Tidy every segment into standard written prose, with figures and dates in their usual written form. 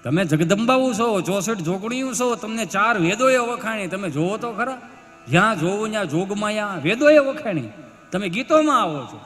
તમે જગદંબાઓ છો, 64 જોગણીઓ છો, તમને 4 વેદોએ વખાણી. તમે જોવો તો ખરા, જ્યાં જોવો ત્યાં જોગમાયા વેદોએ વખાણી. તમે ગીતોમાં આવો છો,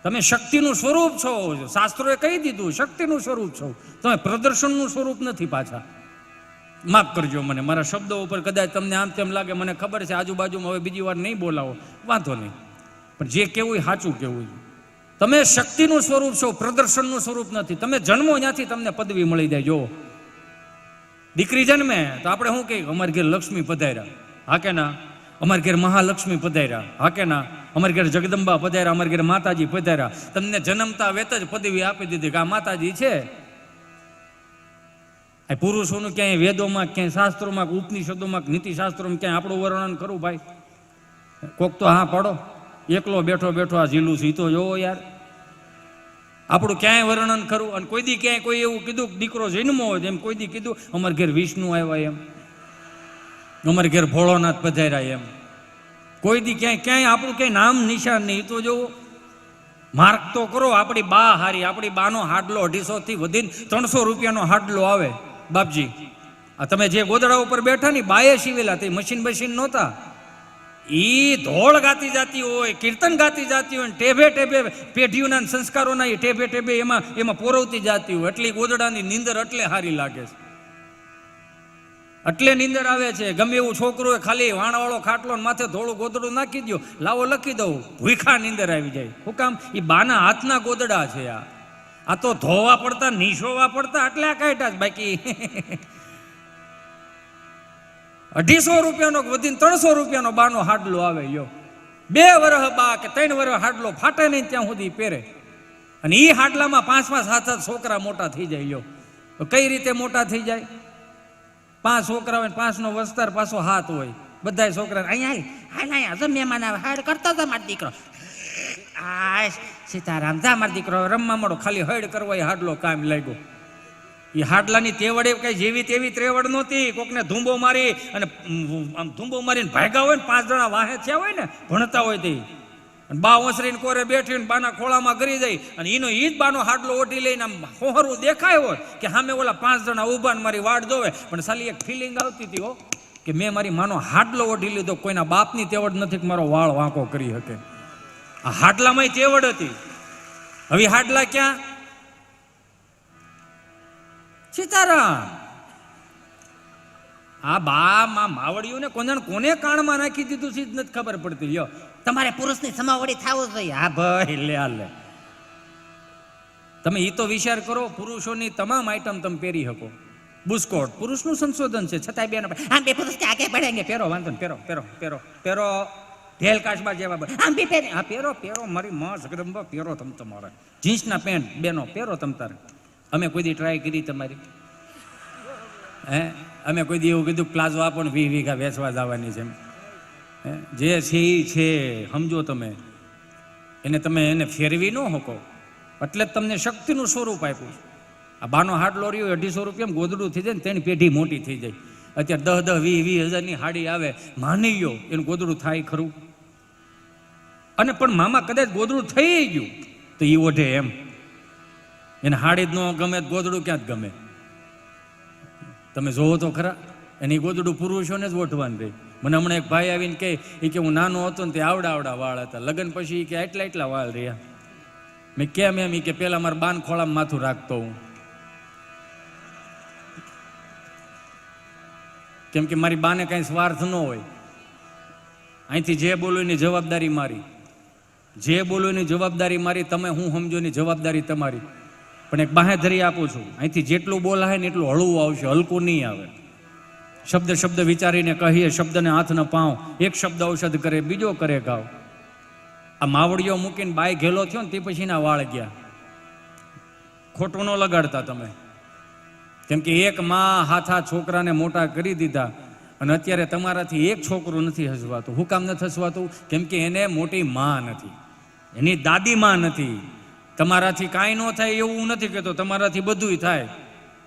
તમે શક્તિનું સ્વરૂપ છો. શાસ્ત્રોએ કહી દીધું શક્તિનું સ્વરૂપ છો, તમે પ્રદર્શનનું સ્વરૂપ નથી. પાછા માફ કરજો મને, મારા શબ્દો ઉપર કદાચ તમને આમ તેમ લાગે, મને ખબર છે આજુબાજુમાં હવે બીજી વાર નહીં બોલાવો, વાંધો નહીં, પણ જે કેવું સાચું કેવું. તમે શક્તિનું સ્વરૂપ છો, પ્રદર્શનનું સ્વરૂપ નથી. તમે જન્મો ત્યાંથી તમને પદવી મળી જાય. જો દીકરી જન્મે તો આપણે શું કહીએ, અમારે ઘેર લક્ષ્મી પધાર્યા, હા કે ના? અમારે ઘેર મહાલક્ષ્મી પધાર્યા, હા કે ના? અમારે ઘેર જગદંબા પધાર્યા, અમારે ઘેર માતાજી પધાર્યા. તમને જન્મતા વેત જ પદવી આપી દીધી કે આ માતાજી છે. આ પુરુષોનું ક્યાંય વેદોમાં, ક્યાંય શાસ્ત્રોમાં, ઉપનિષદોમાં, નીતિશાસ્ત્રોમાં ક્યાંય આપણું વર્ણન કરું ભાઈ? કોક તો હા પાડો. એકલો બેઠો બેઠો આ ઝીલું સીતો જોવો યાર, આપણું ક્યાંય વર્ણન કરું? અને કોઈ દી ક્યાંય કોઈ એવું કીધું દીકરો જન્મો હોય એમ કોઈ દી કીધું અમારે ઘેર વિષ્ણુ આવ્યા એમ, અમારે ઘેર ભોળોનાથ પધાર્યા એમ? કોઈ દી ક્યાંય આપણું ક્યાંય નામ નિશાન નહીં. તો જોવો, માર્ક તો કરો. આપણી બા હારી, આપણી બાનો હાડલો 250 થી વધીને 300 રૂપિયાનો હાડલો આવે. બાપજી, આ તમે જે ગોદડા ઉપર બેઠા ને બાએ સીવેલા, તે મશીન બશીન નહોતા. ઈ ધોળ ગાતી જાતી હોય, કીર્તન ગાતી જાતી હોય, ટેભે ટેભે પેઢીઓના સંસ્કારોના એ ટેભે ટેભે એમાં પોરવતી જાતી હોય. એટલી ગોદડાની નીંદર એટલે હારી લાગે છે, એટલે નીંદર આવે છે. ગમે એવું છોકરું હોય, ખાલી વાણવાળો ખાટલો માથે થોડું ગોદડું નાખી દો, લાવો લખી દઉં, ભૂખા નીંદર આવી જાય. શું કામ? એ બાના હાથના ગોદડા છે. આ તો ધોવા પડતા, નીશોવા પડતા, એટલે આ કાઢ્યા જ. બાકી 250 રૂપિયાનો વધીને 300 રૂપિયાનો બાનો હાડલો આવે. યો 2 વર્ષ બા કે 3 વર્ષ હાડલો ફાટે નહીં ત્યાં સુધી પહેરે. અને એ હાડલામાં 5-5, 7-7 છોકરા મોટા થઈ જાય. યો કઈ રીતે મોટા થઈ જાય? 5 છોકરા હોય, 5 નો વસ્તાર પાછો 7 હોય. બધા છોકરા અહીંયા મહેમાન આવે, હાડ કરતો હતો મારો દીકરો. આ સીતારામ જા મારો દીકરો રમવા મળો, ખાલી હડ કરવા એ હાડલો કામ લાગ્યો. એ હાડલાની તેવડે કઈ જેવી તેવી ત્રેવડ નહોતી. કોકને ધૂંબો મારી અને આમ ધૂંબો મારીને ભાગ્યા હોય ને, 5 જણા વાહે થયા હોય ને, ભણતા હોય તે, અને બા ઓસરીને કોરે બેઠીને બાના ખોળામાં ગરી જાય, અને એનો ઈ જ બાનો હાડલો ઓઢી લઈને આમ હોહરું દેખાય હોય કે સામે ઓલા 5 જણા ઊભા ને મારી વાડ જોવે. પણ સાલી એક ફિલિંગ આવતી હતી હો, કે મેં મારી માનો હાડલો ઓઢી લીધો. કોઈના બાપની તેવડ નથી કે મારો વાળ વાંકો કરી શકે. આ હાડલામાં તેવડ હતી. હવે હાડલા ક્યાં? સીતારામ. આ બા માં માવડિયું ને કોને કાણમાં નાખી દીધું છે નથી ખબર પડતી. લ્યો, તમારે પુરુષની સમાવડી થવું જોઈએ. હા ભાઈ, લે હાલે. તમે એ તો વિચાર કરો, પુરુષોની તમામ આઈટમ તમે પહેરી શકો. બુસ્કોટ પુરુષનું સંશોધન છે, છતાંય બેન આમ બે પુરુષ આગે પડેંગે. પહેરો, વાંધો ને, પહેરો પહેરો પહેરો પહેરો. ઢેલ કાશબા જેવા આમ બી પહેરે. હા પહેરો પહેરો, મારી માં જગદંબા પહેરો. તમે તમારે જીન્સના પેન્ટ બેનો પહેરો તમ તારે. અમે કોઈ દી ટ્રાય કરી તમારી? અમે કોઈ દી એવું કીધું પ્લાઝો આપો ને 20 વીઘા વેચવા જવાની છે? જે છે એ છે, સમજો તમે એને. તમે એને ફેરવી ન શકો, એટલે જ તમને શક્તિનું સ્વરૂપ આપ્યું. આ બાનો હાડલો રહ્યો 250 રૂપિયામાં ગોદડું થઈ જાય ને, તેની પેઢી મોટી થઈ જાય. અત્યારે 10-10, 20-20 હજારની હાડી આવે. માની ગયો એનું ગોદડું થાય ખરું? અને પણ મામા કદાચ ગોદડું થઈ ગયું તો એ ઓઢે એમ? એને હાડી જ ન ગમે, ગોદડું ક્યાં જ ગમે? તમે જોવો તો ખરા. અને એ ગોદડું પુરુષોને જ ઓઢવાનું રહે. મને હમણાં એક ભાઈ આવીને કહે, એ કે હું નાનો હતો ને તે આવડા વાળ હતા, લગ્ન પછી કે એટલા વાળ રહ્યા. મેં કેમ? એમ કે પેલા મારા બાન ખોળામાં માથું રાખતો હું, કેમ કે મારી બાને કાંઈ સ્વાર્થ ન હોય. અહીંથી જે બોલું એની જવાબદારી મારી, જે બોલું એની જવાબદારી મારી. તમે હું સમજો એની જવાબદારી તમારી. પણ એક બાહેધરી આપું છું, અહીંથી જેટલું બોલાય ને એટલું હળવું આવશે, હલકું નહીં આવે. શબ્દ વિચારીને કહીએ, શબ્દને હાથ ન પાવ. એક શબ્દ ઔષધ કરે, બીજો કરે ગાવ. આ માવડીઓ મૂકીને બાય ઘેલો થયો ને તે પછી ના વાળ ગયા. ખોટું ન લગાડતા તમે, કેમ કે એક માં હાથા છોકરાને મોટા કરી દીધા, અને અત્યારે તમારાથી એક છોકરું નથી હસવાતું. હું કામ નથી હસવાતું? કેમ કે એને મોટી માં નથી, એની દાદી માં નથી. તમારાથી કાંઈ ન થાય એવું નથી કહેતો, તમારાથી બધુંય થાય.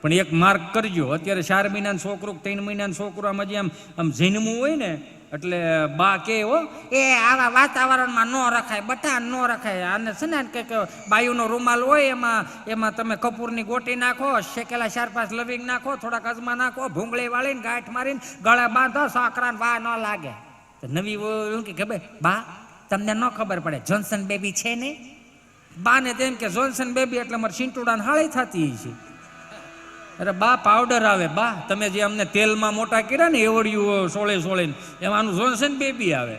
પણ એક માર્ક કરજો, અત્યારે 4 મહિનાનું છોકરું 3 મહિનાનું છોકરું આમ હજી આમ જન્મવું હોય ને એટલે બા કે હો એ આવા વાતાવરણમાં ન રખાય, બટા ન રખાય. આને છે ને કે બાયુનો રૂમાલ હોય એમાં તમે કપૂરની ગોટી નાખો, શેકેલા 4-5 લવિંગ નાખો, થોડાક અજમા નાખો, ભૂંગળી વાળીને ગાંઠ મારીને ગળે બાંધો, છોકરાને વા ન લાગે. નવી શું કે ખબર બા તમને ન ખબર પડે જોન્સન બેબી છે ને? બાને તેમ કે જોન્સન બેબી એટલે મારે ચીંટુડાને હાળી થતી છે. અરે બા પાવડર આવે, બા તમે જે અમને તેલમાં મોટા કર્યા ને એવડિયું સોળે એમાંનું જોન્સન બેબી આવે.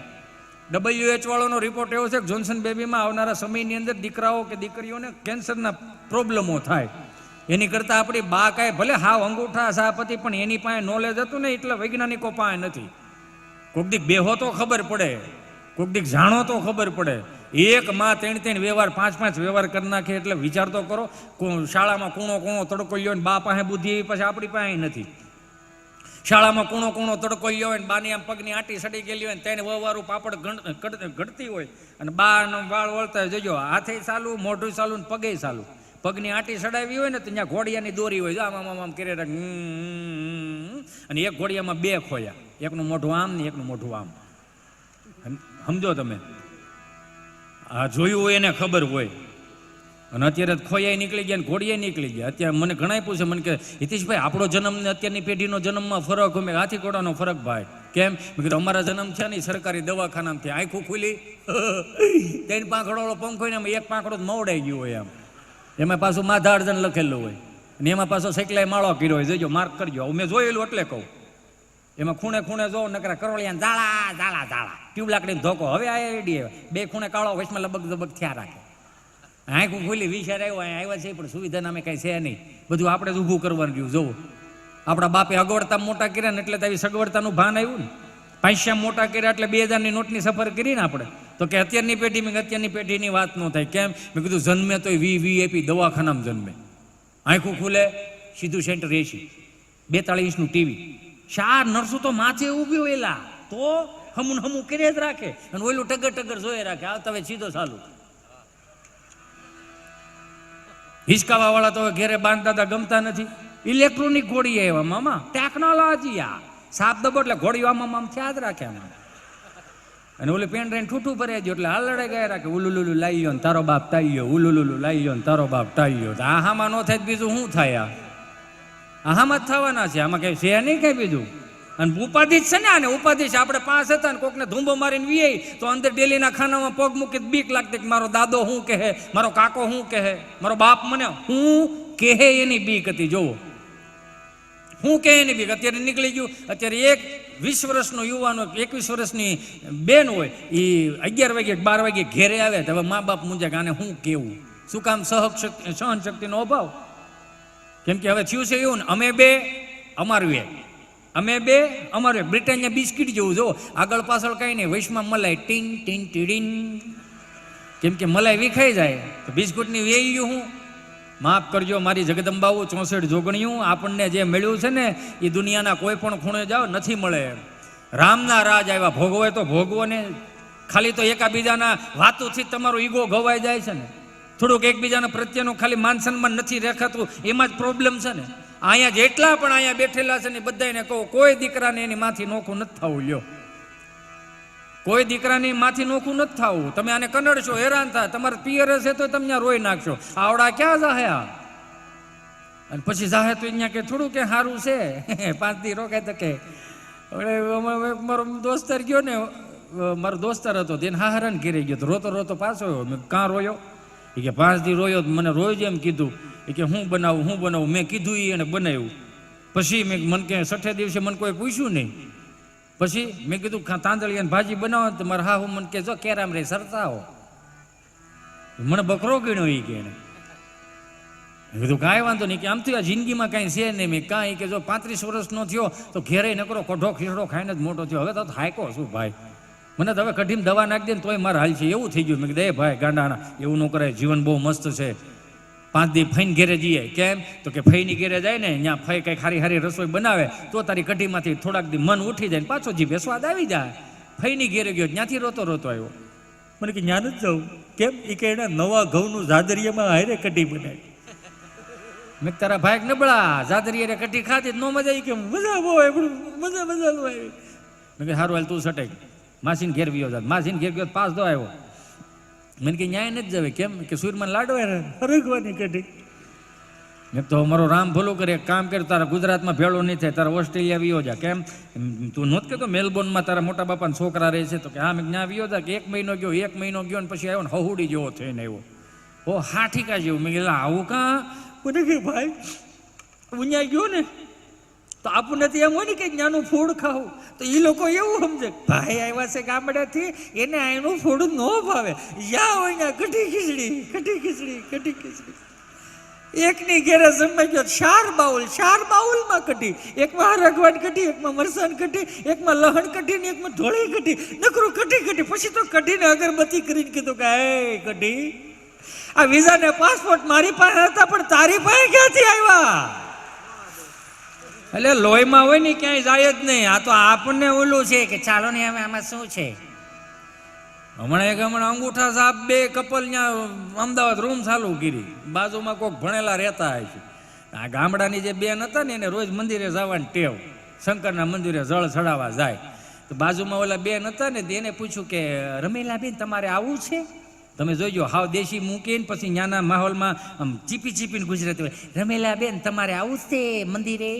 WHO વાળોનો રિપોર્ટ એવો છે કે જોન્સન બેબીમાં આવનારા સમયની અંદર દીકરાઓ કે દીકરીઓને કેન્સરના પ્રોબ્લેમો થાય. એની કરતાં આપણી બા કાંઈ ભલે હાવ અંગૂઠા સાપતિ પણ એની પાસે નોલેજ હતું ને એટલે વૈજ્ઞાનિકો પાસે નથી. કોક દીક બેહો તો ખબર પડે, કોક દીક જાણો તો ખબર પડે. એક માં 3 વ્યવહાર 5 વ્યવહાર કરી નાખે એટલે વિચાર તો કરો. શાળામાં કૂણો તડકો લ્યો ને બા પાસે બુદ્ધિ એવી પછી આપણી પાસે નથી. શાળામાં કૂણો તડકો લ્યો હોય ને બાની આમ પગની આંટી સડી ગયેલી હોય ને તેને વવારું પાપડ ઘડતી હોય અને બાનો વાળ વળતા જજો, હાથે ચાલુ, મોઢું ચાલુ ને પગે ચાલુ. પગની આંટી સડાવી હોય ને તો ત્યાં ઘોડિયાની દોરી હોય, આમ કરે અને એક ઘોડિયામાં 2 ખોયા, એકનું મોઢું આમ ને એકનું મોઢું આમ. સમજો તમે, આ જોયું હોય એને ખબર હોય. અને અત્યારે ખોયાઈ નીકળી ગયા ને ઘોડિયા નીકળી ગયા. અત્યારે મને ઘણા પૂછે, મને કે હિતેશભાઈ આપણો જન્મ ને અત્યારની પેઢીનો જન્મમાં ફરક હોય? હાથી ઘોડાનો ફરક ભાઈ. કેમ? મેં કીધું અમારા જન્મ છે ને સરકારી દવાખાનામાંથી આંખું ખુલી 3 પાંખડો પંખો ને એક પાંખડો મવડાઈ ગયો હોય આમ, એમાં પાછું માધાર્જન લખેલું હોય અને એમાં પાછો સૈકલાય માળો કર્યો હોય. જોજો, માર્ક કરજો, મેં જોયેલું એટલે કહું. એમાં ખૂણે જોવો નકરા કરોળિયા ઝાલા ટ્યુબ લાકડી ધોકો. હવે આ આઈડી 2 ખૂણે કાળો વચમાં લબક થયા રાખે. આંખું ખુલી વિચાર આવ્યા છે પણ સુવિધા નામે કાંઈ છે નહીં. બધું આપણે જ ઊભું કરવાનું રહ્યું. જોવો, આપણા બાપે અગવડતા મોટા કર્યા ને એટલે તો આવી સગવડતાનું ભાન આવ્યું ને. પૈસા મોટા કર્યા એટલે 2000ની નોટની સફર કરી ને આપણે. તો કે અત્યારની પેઢીની વાત ન થાય. કેમ? મેં કીધું જન્મે તો VIP દવાખાનામાં જન્મે. આંખું ખુલે સીધું સેન્ટર AC, 42 ઇંચનું ટીવી, 4 નર્સો તો માથે ઊભી હોયલા તો હમું કરે જ રાખે અને ઓલું ટગર જોઈ રાખે. આવતા હવે સીધો ચાલુ. હિસકાવા વાળા તો ઘેરે બાંધતા ગમતા નથી. ઇલેક્ટ્રોનિક ઘોડી આવ્યા મામા, ટેકનોલોજી. આ સાપ દબો એટલે ઘોડીઓ આમ થયા જ રાખે આમાં. અને ઓલી પેન રહીને ઠૂઠું ભરે ગયો એટલે હાલડે ગયા રાખે. ઉલુલુલું લાવી ગયો ને તારો બાપ તાઈ, ઉલુલુલું લાવી ગયો ને તારો બાપ તાઈ ગયો. આહામાં ન થાય બીજું શું થાય? આહામાં જ થવાના છે, આમાં કઈ છે નહીં કઈ બીજું. અને ઉપાધિ જ છે ને. આને ઉપાધિ છે. આપણે પાસ હતા ને કોકને ધૂંબો મારીને વીએ તો અંદર ડેલીના ખાનામાં પગ મૂકી બીક લાગતી કે મારો દાદો શું કહે, મારો કાકો શું કહે, મારો બાપ મને શું કહે એની બીક હતી. જોવો, શું કહે એની બીક. અત્યારે નીકળી ગયું. અત્યારે એક 20 વર્ષનો યુવાનો 21 વર્ષની બેન હોય એ 11 વાગે 12 વાગે ઘેરે આવે તો હવે મા બાપ મૂંઝે કે આને શું કેવું. શું કામ? સહન શક્તિનો અભાવ. કેમ કે હવે થયું છે એવું ને, અમે 2 અમારું બ્રિટાનિયા બિસ્કીટ જેવું. જો આગળ પાછળ કઈ નહીં, વૈશમાં મલાઈ ટીન ટીન ટીડીન. કેમ કે મલાઈ વિખાઈ જાય તો બિસ્કુટની વેઈ ગયું. હું માફ કરજો મારી જગદંબાઓ 64 જોગણીયું. આપણને જે મળ્યું છે ને એ દુનિયાના કોઈ પણ ખૂણે જાઓ નથી મળે. રામના રાજ આવ્યા, ભોગવે તો ભોગવો ને. ખાલી તો એકાબીજાના વાતોથી તમારો ઈગો ઘવાઈ જાય છે ને. થોડુંક એકબીજાના પ્રત્યેનું ખાલી માન સન્માન નથી રેખાતું, એમાં જ પ્રોબ્લેમ છે ને. અહીંયા જેટલા પણ અહીંયા બેઠેલા છે ને બધાને કહો, કોઈ દીકરાને એની માથી નોખું નથી થવું. લ્યો, કોઈ દીકરાની માથી નોખું નથી થવું. તમે આને કનડશો, હેરાન થાય. તમારે પિયર હશે તો તમે રોઈ નાખશો. આવડા ક્યાં જાહે આ? અને પછી જાહે તો અહીંયા કે થોડું કે સારું છે 5 દી રોકાય તો કે. મારો દોસ્તાર ગયો ને, મારો દોસ્તાર હતો તેને હારાને ઘેરે ગયો તો રોતો પાછો આવ્યો. મેં કાં રોયો? એ કે 5 દી રોયો. મને રોજ એમ કીધું એ કે હું બનાવું. મેં કીધું એને બનાવ્યું. પછી મેં મને કે 6 દિવસે મને કોઈ પૂછ્યું નહીં. પછી મેં કીધું તાંદળિયાની ભાજી બનાવો તો મારા હા હું મને કે જો કેરામ રે સરતાવો. મને બકરો ગણ્યો એ કે. મેં કીધું કાંઈ વાંધો નહીં કે આમ તો આ જિંદગીમાં કાંઈ છે નહીં. મેં કાંઈ કે જો 35 વર્ષનો થયો તો ઘેરે નકરો કઢો ખીચડો ખાઈને જ મોટો થયો. હવે તો હાયકો શું ભાઈ, મને તો હવે કઢીમાં દવા નાખી દે ને તોય મારે હાલ છે એવું થઈ ગયું. મેં કીધું એ ભાઈ ગાંડાના એવું ન કરાય, જીવન બહુ મસ્ત છે. 5 દી ફઈને ઘેરે જઈએ. કેમ? તો કે ફઈની ઘેરે જાય ને ત્યાં ફઈ કંઈ ખારી રસોઈ બનાવે તો તારી કઢીમાંથી થોડાક દી મન ઉઠી જાય ને પાછો જીભે સ્વાદ આવી જાય. ફઈની ઘેરે ગયો ત્યાંથી રોતો આવ્યો. મને કે જ્ઞાન જ જાઉં. કેમ? એ કે એના નવા ઘઉંનું ઝાદરિયામાં હારે કઢી બનાવી. મેં તારા ભાઈ નબળા જાદરી અરે કટી ખાધી નો મજા આવી કે મજા બહુ મજા મજા નો આવી. મેં કે સારું હાલ તું સટે માસીને ઘેર વિયો જાત. માસીને ઘેર ગયો પાસ દો આવ્યો. મને કે ન્યાય નથી જવે કેમ કે સૂરમાં લાડવા હરગવાની કઢી. મેં તો મારો રામ ભલું કરે એક કામ કર તારા ગુજરાતમાં ભેળો નહીં થાય તારા ઓસ્ટ્રેલિયા વિયો જા. કેમ તું નહોત કહેતો મેલબોર્નમાં તારા મોટા બાપાના છોકરા રહે છે તો કે હા મેં ત્યાં વિયો જા કે 1 મહિનો ગયો ને પછી આવ્યો ને હહુડી જેવો થઈને આવ્યો. ઓ હા ઠીકા જેવું. મેં કીધું આવું કાં? મને કે ભાઈ ઉન્યા ગયો ને તો આપણને તો એમ હોય ને કે ત્યાંનું ફૂડ ખાવું તો એ લોકો એવું સમજે ભાઈ આવ્યા છે ગામડાથી એને અહીંનું ફૂડ ન ભાવે. યા હોય ને કઢી ખીચડી કઢી ખીચડી કઢી ખીચડી. એકની ઘેરે જમવા ગયો 4 બાઉલમાં કઢી. એકમાં હરગવાની કઢી, એકમાં મરસાની કઢી, એકમાં લહણ કઢી ને એકમાં ધોળી કઢી. નકરું કઢી કઢી. પછી તો કઢીને અગરબત્તી કરીને કીધું કે એ કઢી આ વિઝા ને પાસપોર્ટ મારી પાસે હતા પણ તારી પાસે ક્યાંથી આવ્યા? એટલે લોહીમાં હોય ને ક્યાંય જાય જ નહીં. આ તો આપણને ઓલું છે કે ચાલો ને આમાં શું છે. હમણાં અંગૂઠા સાહેબ 2 કપલ ત્યાં અમદાવાદ રૂમ ચાલુ કરી. બાજુમાં કોઈક ભણેલા રહેતા હોય છે. આ ગામડાની જે બેન હતા ને એને રોજ મંદિરે જવાની ટેવ. શંકરના મંદિરે જળ ચડાવવા જાય. તો બાજુમાં ઓલા બેન હતા ને એને પૂછ્યું કે રમીલા બેન તમારે આવું છે? તમે જોઈજો હાવ દેશી મૂકીને પછી ત્યાંના માહોલમાં આમ ચીપી ચીપીને ગુજરાતી હોય. રમીલા બેન તમારે આવું જ છે મંદિરે?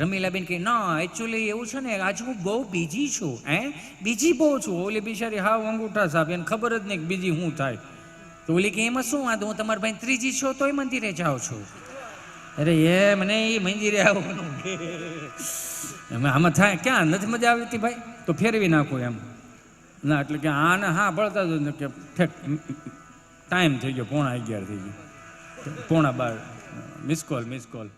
રમીલા બેન કે ના એકચ્યુઅલી એવું છે ને આજે હું બહુ બીજી છું. બીજી બહુ છું. ઓલી બિચારી હાવ અંગૂઠા સાહેબ એને ખબર જ નહીં કે બીજી શું થાય. તો ઓલી કે એમાં શું વાંધો હું તમારા ભાઈ ત્રીજી છો તોય મંદિરે જાઉં છું. અરે એ મને એ મંદિરે આવવાનું આમાં થાય ક્યાં નથી મજા આવી હતી ભાઈ તો ફેરવી નાખું એમ ના. એટલે કે આને હા ભળતા જ કે ટાઈમ થઈ ગયો 11:15 થઈ ગયો 11:15 મિસ કોલ